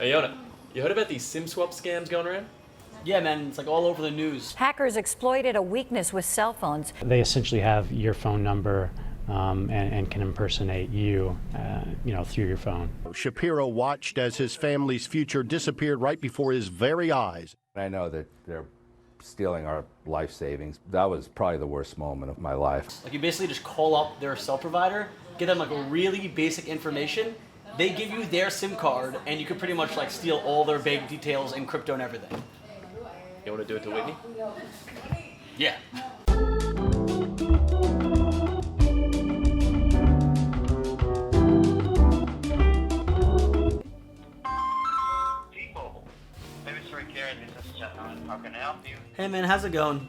Hey, Yona, you heard about these SIM swap scams going around? Yeah, man, it's like all over the news. Hackers exploited a weakness with cell phones. They essentially have your phone number and can impersonate you, through your phone. Shapiro watched as his family's future disappeared right before his very eyes. I know that they're stealing our life savings. That was probably the worst moment of my life. Like, you basically just call up their cell provider, give them like a really basic information. They give you their SIM card, and you can pretty much like steal all their bank details and crypto and everything. You want to do it to Whitney? Yeah. How can I help you? Hey man, how's it going?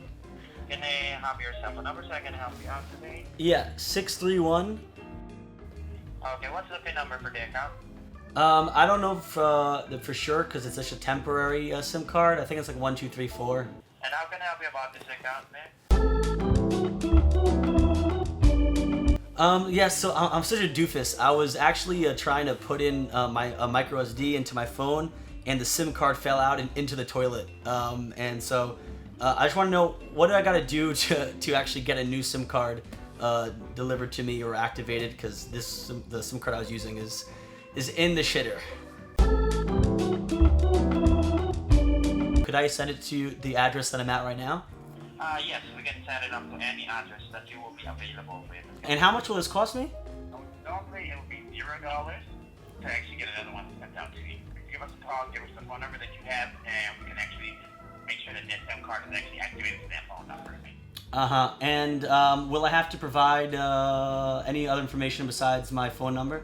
Can I have your cell phone number so I can help you out today? Yeah, 631. Okay, what's the PIN number for the account? I don't know if, for sure because it's just a temporary SIM card. I think it's like 1234. And how can I help you about this account, man? Yeah, so I'm such a doofus. I was actually trying to put in my micro SD into my phone, and the SIM card fell out and into the toilet. And so I just want to know, what do I got to do to actually get a new SIM card delivered to me or activated? Because the SIM card I was using is in the shitter. Could I send it to the address that I'm at right now? Yes, we can set it up to any address that you will be available with. And how much will this cost me? Normally it will be $0 to actually get another one sent out to you. Give us a call, give us the phone number that you have, and we can actually make sure that that SIM card is actually activated to that phone number. And will I have to provide any other information besides my phone number?